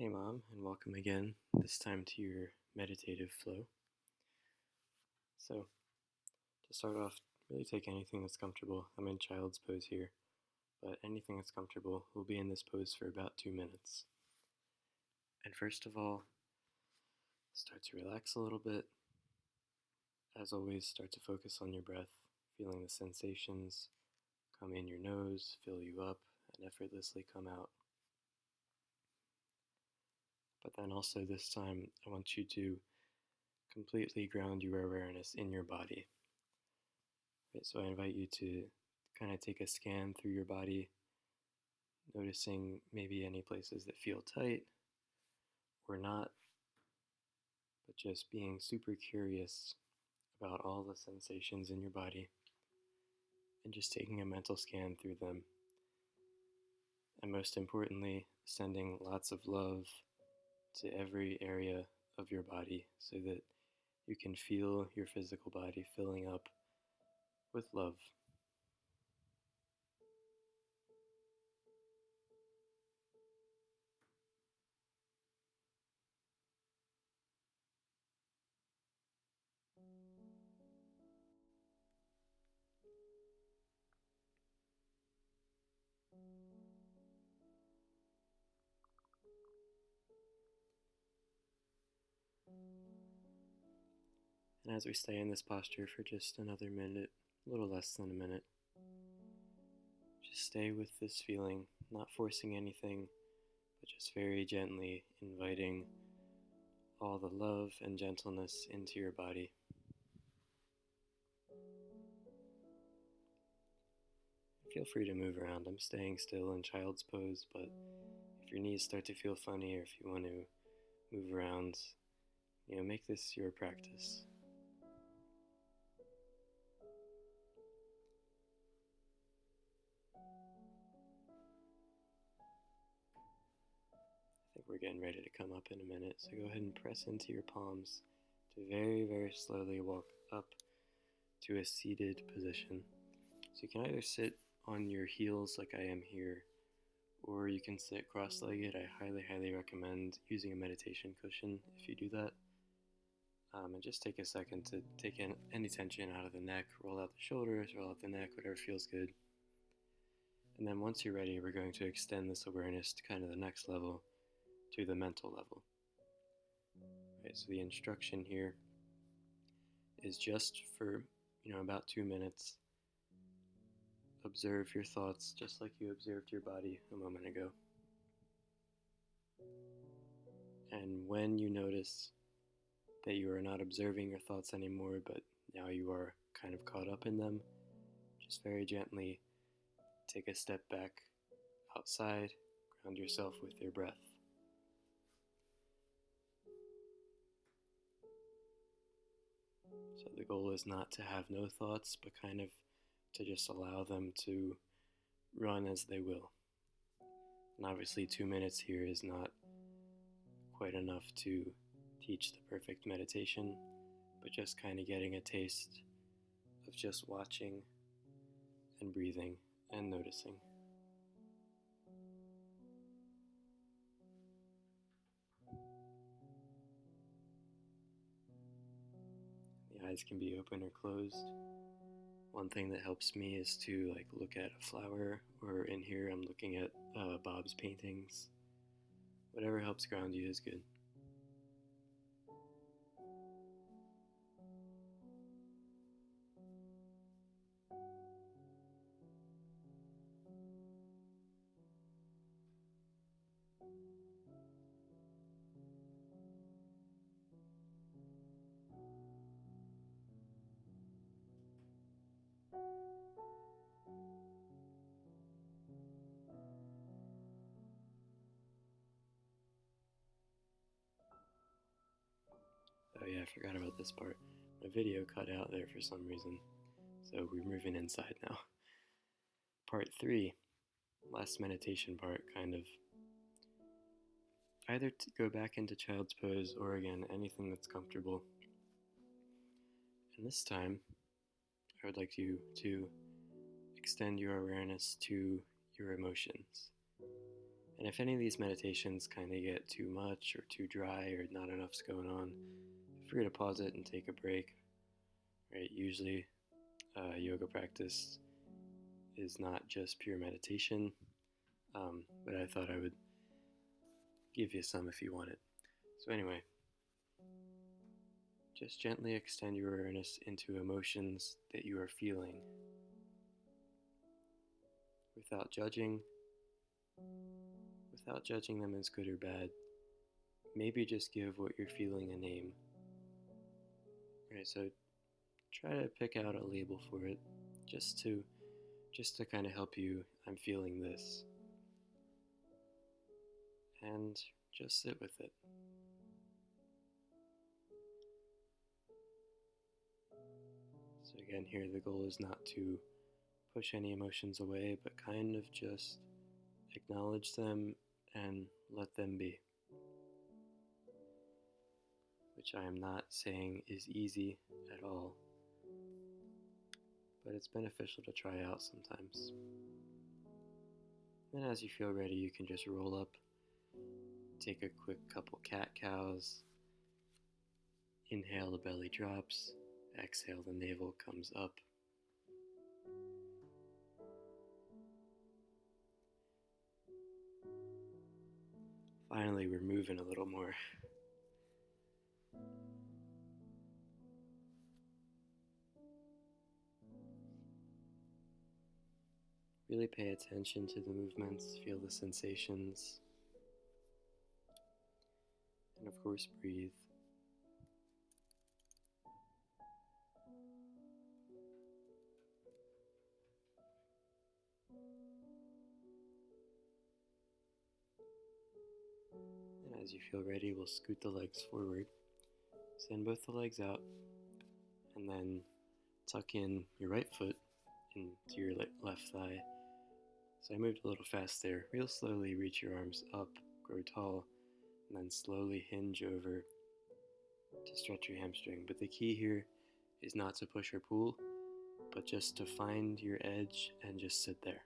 Hey, Mom, and welcome again, this time to your meditative flow. So, to start off, really take anything that's comfortable. I'm in child's pose here, but anything that's comfortable, we'll be in this pose for about 2 minutes. And first of all, start to relax a little bit. As always, start to focus on your breath, feeling the sensations come in your nose, fill you up, and effortlessly come out. But then also this time, I want you to completely ground your awareness in your body. Right, so I invite you to kind of take a scan through your body, noticing maybe any places that feel tight or not, but just being super curious about all the sensations in your body and just taking a mental scan through them. And most importantly, sending lots of love to every area of your body so that you can feel your physical body filling up with love. And as we stay in this posture for just another minute, a little less than a minute, just stay with this feeling, not forcing anything, but just very gently inviting all the love and gentleness into your body. Feel free to move around. I'm staying still in child's pose, but if your knees start to feel funny or if you want to move around, make this your practice. I think we're getting ready to come up in a minute, so go ahead and press into your palms to very, very slowly walk up to a seated position. So you can either sit on your heels like I am here, or you can sit cross-legged. I highly, highly recommend using a meditation cushion if you do that. And just take a second to take in any tension out of the neck, roll out the shoulders, roll out the neck, whatever feels good. And then once you're ready, we're going to extend this awareness to kind of the next level, to the mental level. Right, so the instruction here is just for, about 2 minutes. Observe your thoughts just like you observed your body a moment ago. And when you notice that you are not observing your thoughts anymore, but now you are kind of caught up in them, just very gently take a step back outside, ground yourself with your breath. So the goal is not to have no thoughts, but kind of to just allow them to run as they will. And obviously 2 minutes here is not quite enough to teach the perfect meditation, but just kind of getting a taste of just watching and breathing and noticing. The eyes can be open or closed. One thing that helps me is to look at a flower, or in here I'm looking at Bob's paintings. Whatever helps ground you is good. Oh yeah, I forgot about this part. My video cut out there for some reason, so we're moving inside now. Part 3, last meditation part, kind of. Either to go back into child's pose or again, anything that's comfortable. And this time, I would like you to extend your awareness to your emotions. And if any of these meditations kind of get too much or too dry or not enough's going on, feel free to pause it and take a break. Right? Usually, yoga practice is not just pure meditation, but I thought I would give you some if you want it. So anyway, just gently extend your awareness into emotions that you are feeling without judging them as good or bad. Maybe just give what you're feeling a name. Right, so try to pick out a label for it, just to kind of help you. I'm feeling this, and just sit with it. So again, here the goal is not to push any emotions away, but kind of just acknowledge them and let them be. Which I am not saying is easy at all, but it's beneficial to try out sometimes. Then as you feel ready, you can just roll up, take a quick couple cat-cows, inhale, the belly drops, exhale, the navel comes up. Finally, we're moving a little more. Really pay attention to the movements, feel the sensations, and of course breathe. And as you feel ready, we'll scoot the legs forward, send both the legs out, and then tuck in your right foot into your left thigh. So I moved a little fast there. Real slowly reach your arms up, grow tall, and then slowly hinge over to stretch your hamstring. But the key here is not to push or pull, but just to find your edge and just sit there.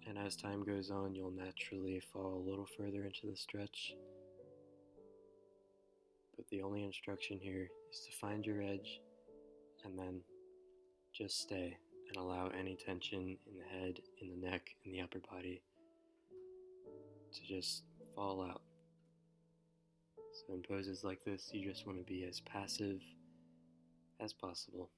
And as time goes on, you'll naturally fall a little further into the stretch. But the only instruction here is to find your edge and then just stay and allow any tension in the head, in the neck, in the upper body to just fall out. So in poses like this, you just want to be as passive as possible.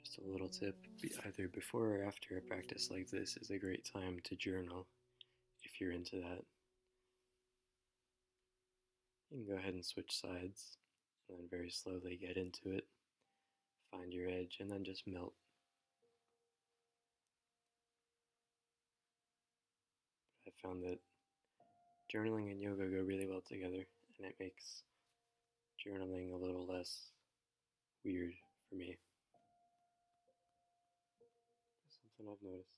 Just a little tip, either before or after a practice like this is a great time to journal if you're into that. You can go ahead and switch sides and then very slowly get into it, find your edge, and then just melt. I found that journaling and yoga go really well together, and it makes journaling a little less weird for me. Something I've noticed.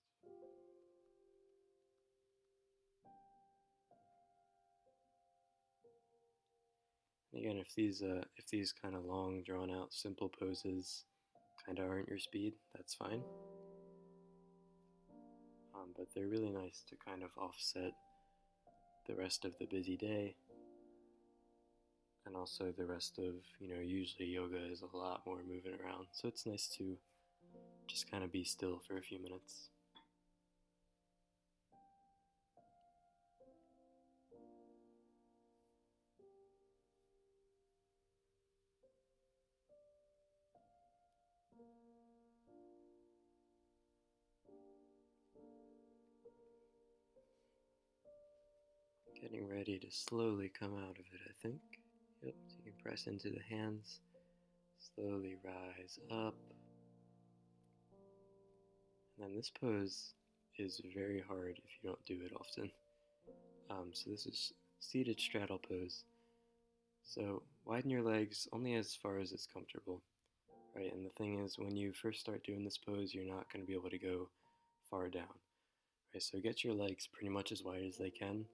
And again, if these kind of long, drawn-out, simple poses kind of aren't your speed, that's fine. But they're really nice to kind of offset the rest of the busy day, and also the rest of, usually yoga is a lot more moving around, so it's nice to just kind of be still for a few minutes. Getting ready to slowly come out of it, I think. Yep, so you can press into the hands, slowly rise up, And this pose is very hard if you don't do it often. So this is seated straddle pose. So widen your legs only as far as it's comfortable, right? And the thing is, when you first start doing this pose, you're not going to be able to go far down, right? So get your legs pretty much as wide as they can,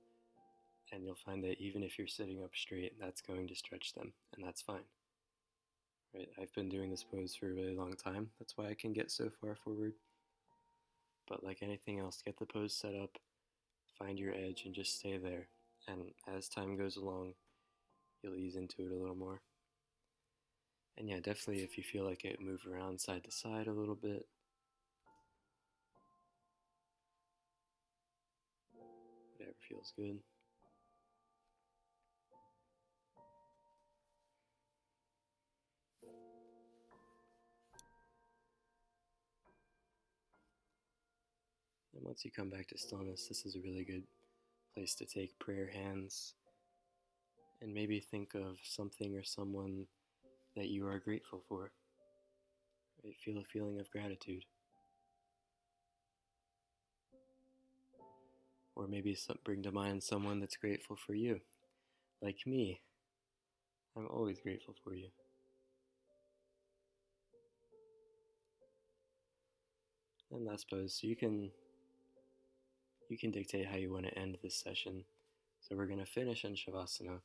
and you'll find that even if you're sitting up straight, that's going to stretch them, and that's fine, right? I've been doing this pose for a really long time. That's why I can get so far forward. But like anything else, get the pose set up, find your edge, and just stay there. And as time goes along, you'll ease into it a little more. And yeah, definitely if you feel like it, move around side to side a little bit. Whatever feels good. And once you come back to stillness, this is a really good place to take prayer hands and maybe think of something or someone that you are grateful for. Right? Feel a feeling of gratitude. Or maybe bring to mind someone that's grateful for you. Like me, I'm always grateful for you. And last pose, so you can dictate how you want to end this session. So we're going to finish in Shavasana,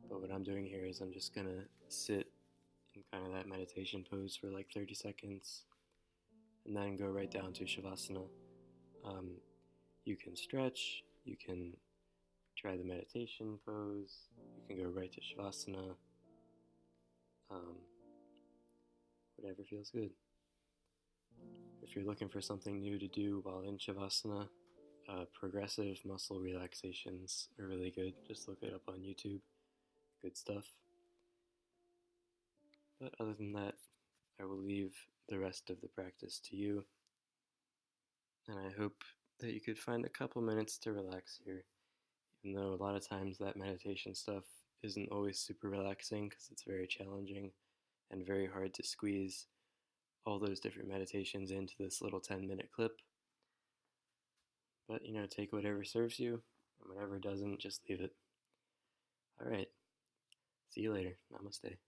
but what I'm doing here is I'm just going to sit in kind of that meditation pose for like 30 seconds and then go right down to Shavasana. You can stretch, you can try the meditation pose, you can go right to Shavasana, whatever feels good. If you're looking for something new to do while in Shavasana, progressive muscle relaxations are really good. Just look it up on YouTube. Good stuff. But other than that, I will leave the rest of the practice to you. And I hope that you could find a couple minutes to relax here. Even though a lot of times that meditation stuff isn't always super relaxing because it's very challenging and very hard to squeeze all those different meditations into this little 10-minute clip. But, take whatever serves you, and whatever doesn't, just leave it. All right. See you later. Namaste.